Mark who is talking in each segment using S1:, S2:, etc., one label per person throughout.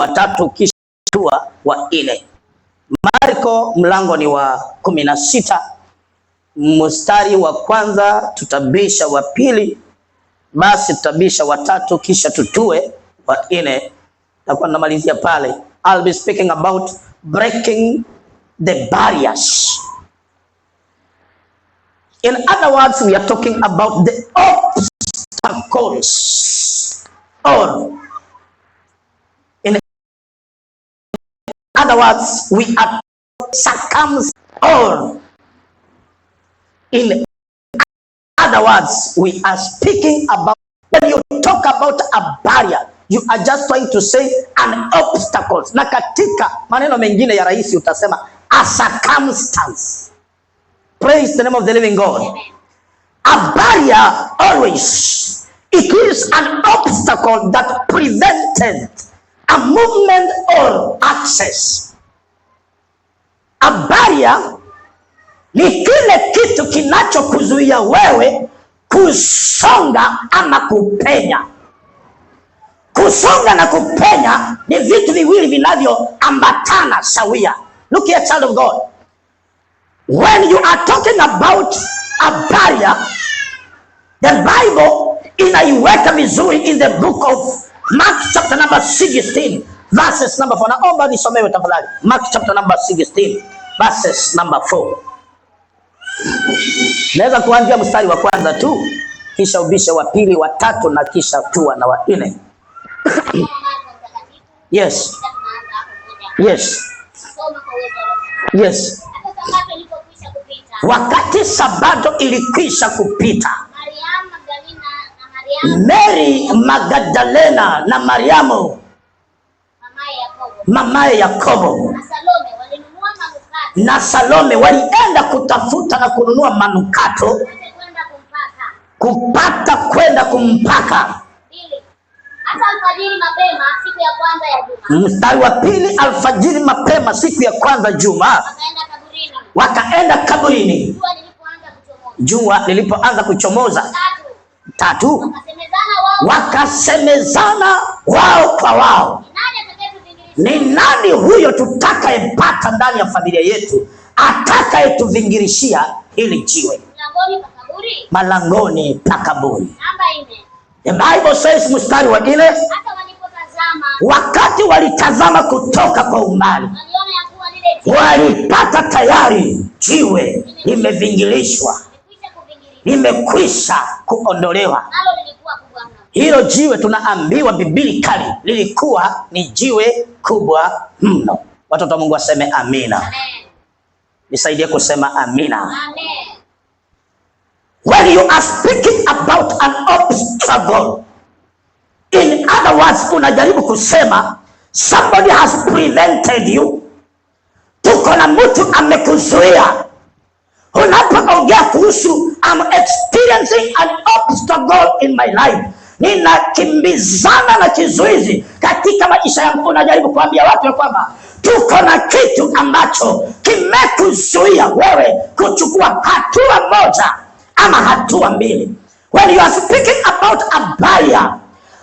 S1: watatu kisha hatua wa nne. Marko mlango ni wa 16 mstari wa kwanza, tutabisha wa pili, basi tutabisha wa tatu kisha tutue wa nne. Takuwa namalizia pale. I'll be speaking about breaking the barriers. In other words, we are talking about the obstacles, or in other words, we are circumstances, or in other words, we are speaking about, when you talk about a barrier, you are just trying to say an obstacle. Na katika maneno mengine ya rahisi utasema a circumstance. Praise the name of the living God. A barrier always, it is an obstacle that prevented a movement or access. A barrier ni kile kitu kinachokuzuia wewe kusonga ama kupenya. Kusonga na kupenya ni vitu viwili vinavyoambatana sawia. Look here, child of God. When you are talking about a barrier, the Bible inaiweka vizuri in the book of Mark chapter number 16 verses number 4. Naomba nisomewe tafadhali. Mark chapter number 16 verses number 4. Naweza kuanzia mstari wa kwanza tu, kisha ubisha wa pili, wa tatu, na kisha tua na wa nne. Yes. Yes. Yes. Wakati Sabato ilikwisha kupita, Mary Magdalena na Mariamu mamaye Yakobo na Salome walienda kutafuta na kununua manukato kupata kwenda kumpaka.
S2: Alfajiri mapema siku ya kwanza ya juma.
S1: Mstari wa pili, alfajiri mapema siku ya kwanza juma, wakaenda kaburini. Jua lilipoanza kuchomoza. Tatu, wakasemezana wao kwa wao, ni nani huyo tutakayempata ndani ya familia yetu atakayetuvingirishia hili jiwe malangoni pa kaburi? The Bible says, mstari wa 4, wakati walitazama kutoka kwa umbali, walipata tayari jiwe limevingirishwa, limekwisha kuondolewa. Hilo jiwe tunaambiwa biblikali lilikuwa ni jiwe kubwa mno. Watoto wa Mungu waseme amina. Nisaidie kusema amina.
S2: Amen.
S1: When you are speaking about an obstacle, in other words, unajaribu kusema somebody has prevented you. Tuko na mtu amekuzuia. Unapoongea kuhusu I'm experiencing an obstacle in my life, ninakimbizana na kizuizi katika maisha yangu, unajaribu kuambia watu ya kwamba tuko na kitu ambacho kimekuzuia wewe kuchukua hatua moja ama hatua mbili. When you are speaking about a barrier,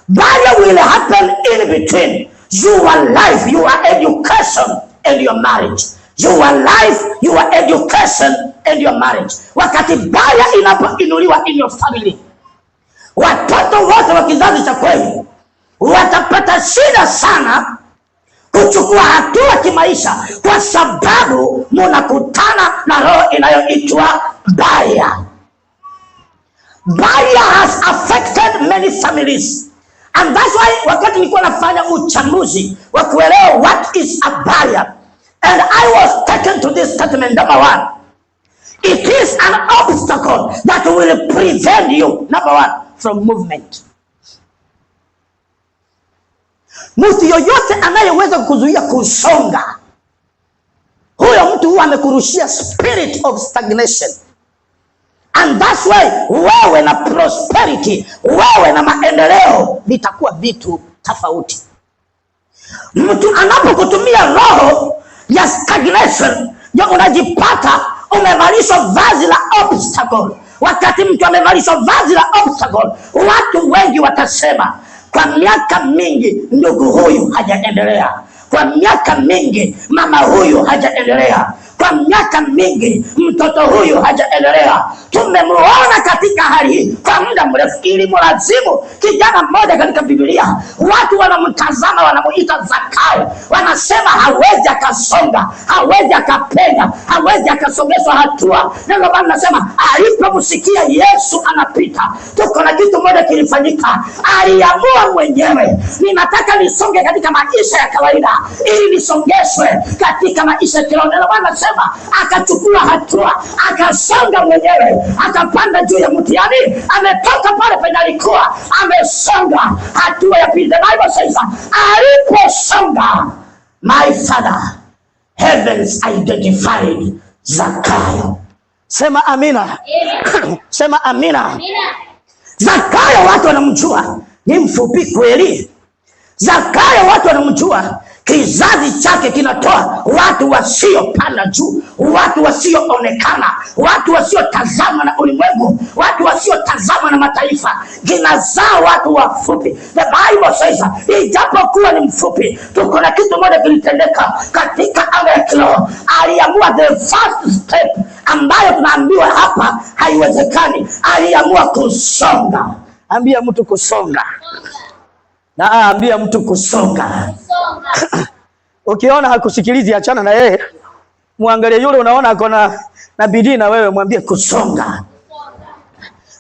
S1: barrier will happen in between your life, your education and your marriage. Your life, your education and your marriage. Wakati barrier inapoinuliwa in your family, watoto wote wa kizazi cha kweli watapata shida sana kuchukua hatua kimaisha, kwa sababu mnakutana na roho inayoitwa barrier. Barrier has affected many families, and that's why wakati nilikuwa nafanya uchambuzi wa kuelewa what is a barrier, and I was taken to this statement. Number 1, it is an obstacle that will prevent you, number 1, from movement. Mtu yoyote anayeweza kuzuia kusonga, huyo mtu huwa amekurushia spirit of stagnation. And that's why wewe na prosperity, wewe na maendeleo vitakuwa vitu tofauti. Mtu anapokutumia roho ya stagnation, ndio unajipata umevalishwa vazi la obstacle. Wakati mtu amevalishwa vazi la obstacle, watu wengi watasema, kwa miaka mingi ndugu huyu hajaendelea, kwa miaka mingi mama huyu hajaendelea, kwa miaka mingi mtoto huyu hajaendelea. Tumemuona katika hali hii kwa muda mrefu. Ilimlazimu kijana mmoja katika Biblia, watu wanamtazama, wanamuita Zakayo, wanasema hawezi akasonga, hawezi akapenya, hawezi akasongeshwa hatua. Ndio maana nasema alipomsikia Yesu anapita, tuko na kitu moja kilifanyika. Aliamua mwenyewe, ninataka nisonge katika maisha ya kawaida ili nisongeshwe katika maisha ya kiroho. Ndio maana nasema akachukua hatua, akasonga mwenyewe, akapanda juu ya mti. Yani ametoka pale penye alikuwa, amesonga hatua ya pili. The Bible says aliposonga, my father heavens identified Zakayo. Sema amina. Sema amina. Zakayo watu wanamjua ni mfupi kweli. Zakayo watu wanamjua kizazi chake kinatoa watu wasiopanda juu, watu wasioonekana, watu wasiotazama na ulimwengu, watu wasiotazama na mataifa, kinazaa watu wafupi. The Bible says ijapokuwa ni mfupi, tuko na kitu moja kilitendeka katika anga ya kiroho. Aliamua the first step ambayo tunaambiwa hapa haiwezekani. Aliamua kusonga. Ambia mtu kusonga. Na ambia mtu kusonga. Ukiona hakusikilizi, achana na yeye. Muangalie yule unaona ako na bidii na wewe, mwambie kusonga.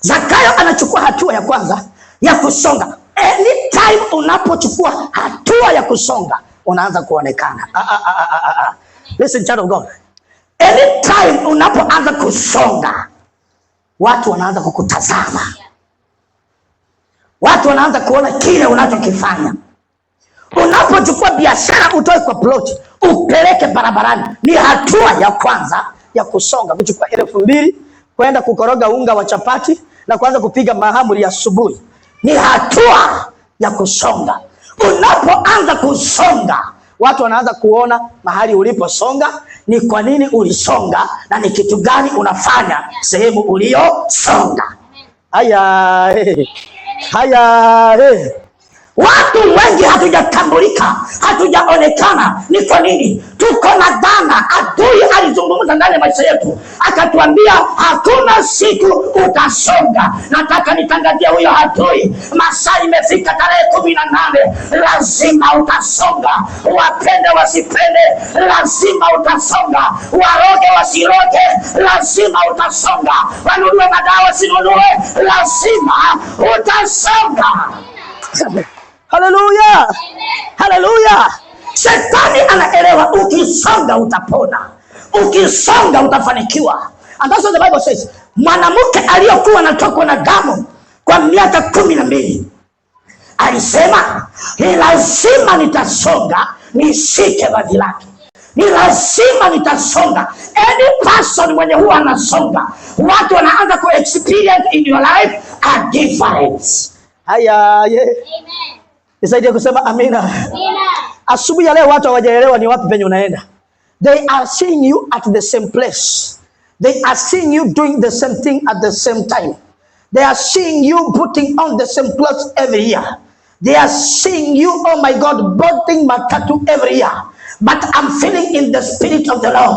S1: Zakayo anachukua hatua ya kwanza ya kusonga. Anytime unapochukua hatua ya kusonga, unaanza kuonekana. Listen, child of God. Anytime unapoanza kusonga, watu wanaanza kukutazama. Watu wanaanza kuona kile unachokifanya. Unapochukua biashara utoe kwa plot, upeleke barabarani, ni hatua ya kwanza ya kusonga. Kuchukua 2,000 kwenda kukoroga unga wa chapati na kuanza kupiga mahamri ya asubuhi, ni hatua ya kusonga. Unapoanza kusonga, watu wanaanza kuona mahali uliposonga, ni kwa nini ulisonga na ni kitu gani unafanya sehemu uliyosonga. Haya, haya. Watu wengi hatujatambulika, hatujaonekana. Ni kwa nini? Tuko na dhana. Adui alizungumza ndani ya maisha yetu, akatuambia hakuna siku utasonga. Nataka nitangazie huyo adui, masaa imefika, tarehe 18, lazima utasonga. Wapende wasipende, lazima utasonga. Waroge wasiroge, lazima utasonga. Wanunue madawa wasinunue, lazima utasonga. Haleluya, haleluya. Shetani anaelewa ukisonga utapona, ukisonga utafanikiwa. And that's what the Bible says. Mwanamke aliyokuwa anatokwa na damu kwa miaka 12 alisema, ni lazima nitasonga nishike vazi lake, ni lazima nitasonga. Any person mwenye huwa anasonga, watu wanaanza ku experience in your life a difference. Haya, amen. Nisaidie kusema amina. Amina. Asubuhi ya leo watu hawajaelewa ni wapi penye unaenda. They are seeing you at the same place. They are seeing you doing the same thing at the same time. They are seeing you putting on the same clothes every year. They are seeing you, oh my God, boarding matatu every year. But I'm feeling in the spirit of the Lord.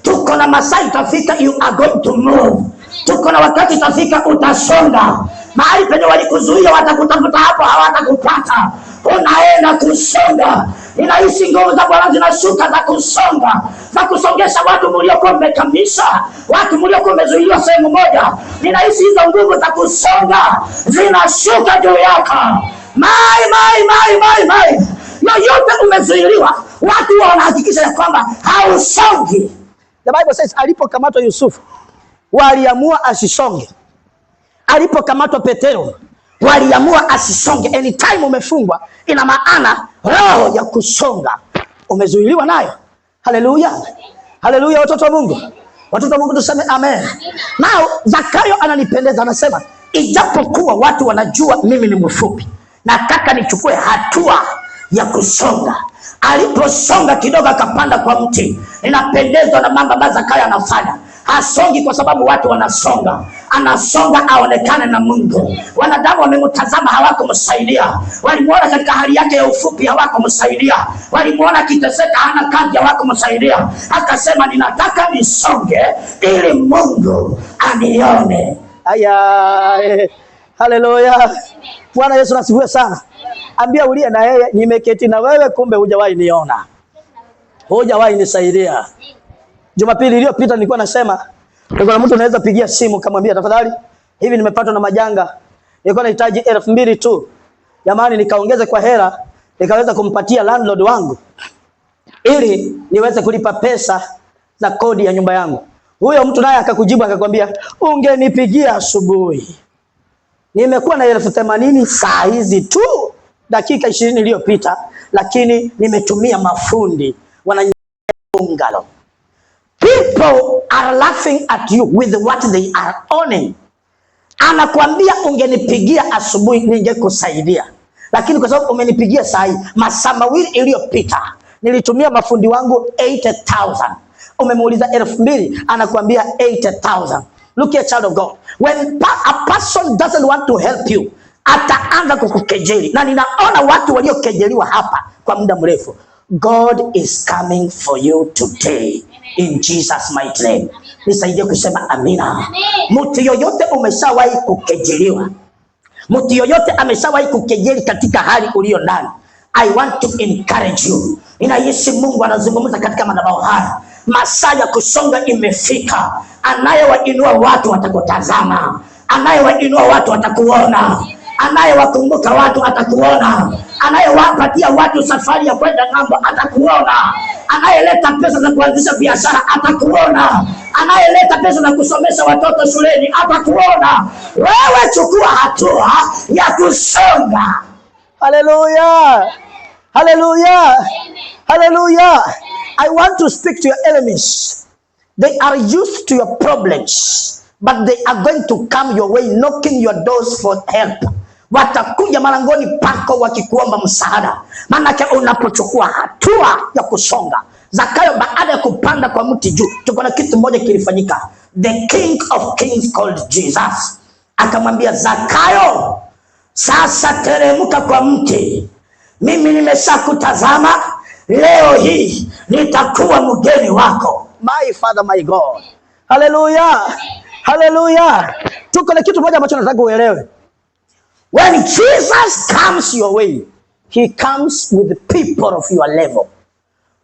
S1: Tuko na masaa itafika, you are going to move. Tuko na wakati itafika, utasonga. Mahali penye walikuzuia watakutafuta, hapo hawatakupata. Unaenda kusonga. Ninahisi nguvu za Bwana zinashuka za kusonga, za kusongesha watu mliokuwa mmekamisha, watu mliokuwa mmezuiliwa sehemu moja. Ninahisi hizo nguvu za kusonga zinashuka juu yako. Mai. Yoyote umezuiliwa, watu wanahakikisha ya kwamba hausongi. The Bible says alipokamatwa Yusufu, waliamua asisonge. Alipokamatwa Petero, waliamua asisonge. Anytime umefungwa, ina maana roho ya kusonga umezuiliwa nayo. Haleluya, haleluya. Watoto wa Mungu, watoto wa Mungu, tuseme amen. Now Zakayo ananipendeza, anasema ijapokuwa watu wanajua mimi ni mfupi, nataka nichukue hatua ya kusonga. Aliposonga kidogo akapanda kwa mti. Ninapendezwa na mambo ambayo Zakayo anafanya. Hasongi kwa sababu watu wanasonga, anasonga aonekane na Mungu. Wanadamu wamemtazama, hawakumsaidia. Walimuona katika hali yake ya ufupi, hawakumsaidia. Walimuona akiteseka, hana kazi, hawakumsaidia. Akasema ninataka nisonge ili Mungu anione. Aya, haleluya. Bwana Yesu asifiwe sana. Ambia ulia na yeye, nimeketi na wewe, kumbe hujawahi niona, hujawahi nisaidia. Jumapili iliyopita nilikuwa nasema, kuna mtu anaweza pigia simu kamwambia, tafadhali hivi nimepatwa na majanga, nilikuwa nahitaji 2,000 tu. Jamani, nikaongeze kwa hela, nikaweza kumpatia landlord wangu ili niweze kulipa pesa za kodi ya nyumba yangu. Huyo mtu naye akakujibu akakwambia, ungenipigia asubuhi. Nimekuwa na 80,000 saa hizi tu, dakika 20 iliyopita, lakini nimetumia mafundi wananyongalo. People are laughing at you with what they are owning. Anakuambia ungenipigia asubuhi ningekusaidia, lakini kwa sababu umenipigia saa hii, masaa mawili iliyopita nilitumia mafundi wangu 80,000. Umemuuliza 2,000, anakuambia 80,000. Look at child of God. When a person doesn't want to help you, ataanza kukukejeli. Na ninaona watu waliokejeliwa hapa kwa muda mrefu. God is coming for you today in Jesus mighty name. Nisaidie kusema amina. Mtu yoyote umeshawahi kukejeliwa, mtu yoyote ameshawahi kukejeli katika hali ulio ndani, I want to encourage you. Inahisi Mungu anazungumza katika madhabahu haya. Masaa ya kusonga imefika. Anayewainua watu watakutazama, anayewainua watu watakuona, anayewakumbuka watu atakuona, anayewapatia watu safari ya kwenda ng'ambo atakuona, anayeleta pesa za kuanzisha biashara atakuona, anayeleta pesa za kusomesha watoto shuleni atakuona. Wewe chukua hatua ya kusonga. Haleluya, haleluya, haleluya. I want to speak to your enemies. They are used to your problems, but they are going to come your way, knocking your doors for help. Watakuja malangoni pako wakikuomba msaada. Maana unapochukua hatua ya kusonga. Zakayo baada ya kupanda kwa mti juu, tuko na kitu moja kilifanyika. The King of Kings called Jesus. Akamwambia Zakayo, sasa teremka kwa mti. Mimi nimeshakutazama, leo hii nitakuwa mgeni wako. My Father, my God. Hallelujah. Hallelujah. Tuko na kitu moja ambacho nataka uelewe. When Jesus comes your way, he comes with the people of your level.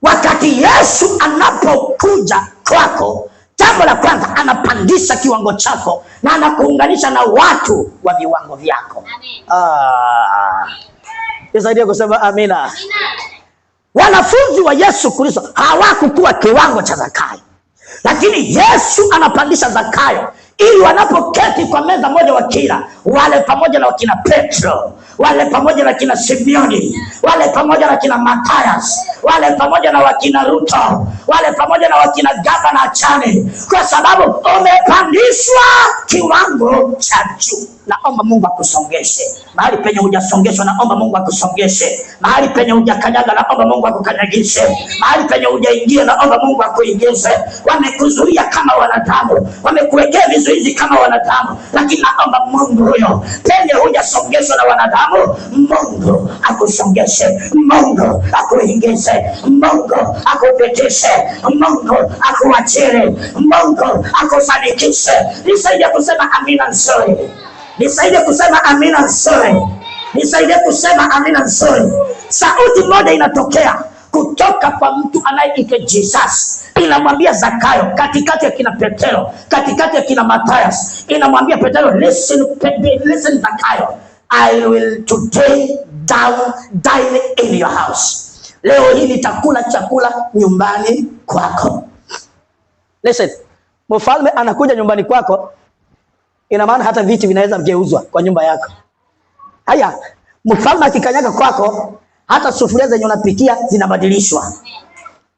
S1: Wakati Yesu anapokuja kwako, jambo la kwanza anapandisha kiwango chako na anakuunganisha na watu wa viwango vyako. Nisaidie kusema amina. Wanafunzi wa Yesu Kristo hawakukuwa kiwango cha Zakayo, lakini Yesu anapandisha Zakayo ili wanapoketi kwa meza moja wakila, wale pamoja na wakina Petro, wale pamoja na kina Simeoni, wale pamoja na kina Mathias, wale pamoja na wakina Ruto, wale pamoja na wakina Gavana Chane, kwa sababu umepandishwa kiwango cha juu. Naomba Mungu akusongeshe. Mahali penye hujasongeshwa, naomba Mungu akusongeshe. Mahali penye hujakanyaga, naomba Mungu akukanyagishe. Mahali penye hujaingia, naomba Mungu akuingize. Wamekuzuia kama wanadamu, wamekuwekea vizuizi kama wanadamu, lakini naomba Mungu huyo penye hujasongeshwa na wanadamu, Mungu akusongeshe, Mungu akuingize, Mungu akupitishe, Mungu akuachie, Mungu akufanikishe. Nisaidie kusema amina nzuri. Nisaidie kusema amina nzuri. Nisaidie kusema amina nzuri. Sauti moja inatokea kutoka kwa mtu anayeitwa Jesus. Inamwambia Zakayo, katikati ya kina Petro, katikati ya kina Mathias, inamwambia Petro, listen Zakayo, I will today dine in your house. Leo hii nitakula chakula nyumbani kwako. Listen, mfalme anakuja nyumbani kwako, ina maana hata viti vinaweza vigeuzwa kwa nyumba yako. Haya, mfalme akikanyaga kwako, hata sufuria zenye unapikia zinabadilishwa.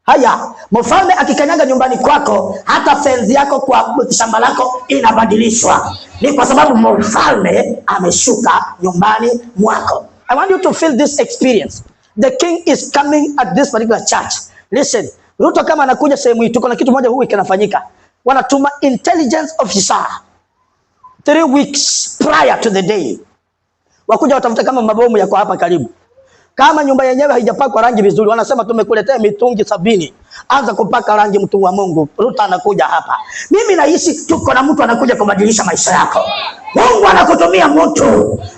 S1: Haya, mfalme akikanyaga nyumbani kwako, hata fenzi yako kwa shamba lako inabadilishwa. Ni kwa sababu mfalme ameshuka nyumbani mwako. I want you to feel this experience. The king is coming at this particular church. Listen, Ruto kama anakuja sehemu hii, tuko na kitu moja huwa kinafanyika. wanatuma intelligence officer 3 weeks prior to the day, wakuja watafuta kama mabomu yako hapa karibu. Kama nyumba yenyewe haijapakwa rangi vizuri, wanasema tumekuletea mitungi 70, anza kupaka rangi, mtu wa Mungu. Ruta anakuja hapa. Mimi nahisi tuko na mtu anakuja kubadilisha maisha yako. Mungu anakutumia mtu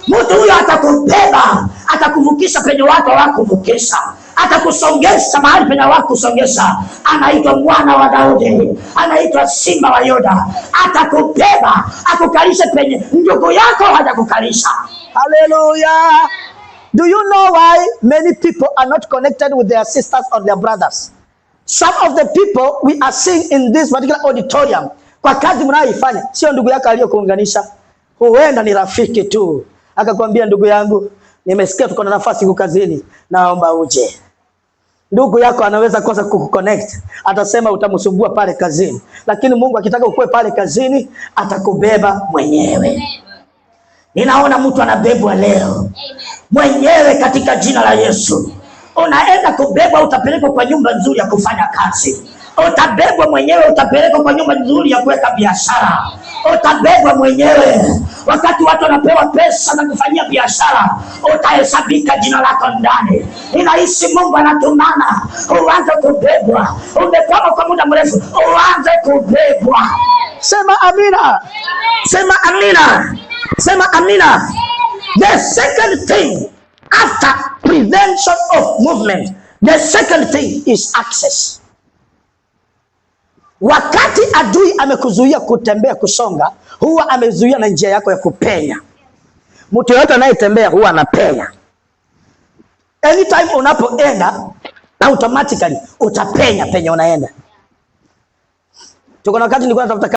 S1: huyo atakubeba, atakuvukisha penye watu hawakuvukisha, atakusongesha mahali penye hawakusongesha. Anaitwa mwana wa Daudi, anaitwa simba wa Yuda. Atakubeba, akukalisha penye ndugu yako hajakukalisha. Hallelujah. Do you know why many people are not connected with their sisters or their brothers? Some of the people we are seeing in this particular auditorium, kwa kazi mnayoifanya, sio ndugu yako aliyokuunganisha. Huenda ni rafiki tu, akakwambia ndugu yangu, nimesikia tuko na nafasi huko kazini, naomba uje. Ndugu yako anaweza kosa kukuconnect, atasema utamsumbua pale kazini, lakini Mungu akitaka ukue pale kazini, atakubeba mwenyewe. Ninaona mtu anabebwa leo mwenyewe katika jina la Yesu. Unaenda kubebwa, utapelekwa kwa nyumba nzuri ya kufanya kazi. Utabebwa mwenyewe, utapelekwa kwa nyumba nzuri ya kuweka biashara. Utabebwa mwenyewe. Wakati watu wanapewa pesa na kufanyia biashara, utahesabika jina lako ndani. Ninahisi Mungu anatumana uanze kubebwa. Umekwama kwa muda mrefu, uanze kubebwa. Sema amina. Sema amina. Sema amina. The second thing after prevention of movement, the second thing is access. Wakati adui amekuzuia kutembea kusonga, huwa amezuia na njia yako ya kupenya. Mtu yote anayetembea huwa anapenya. Anytime unapoenda, automatically utapenya penye unaenda. Tuko na wakati nilikuwa natafuta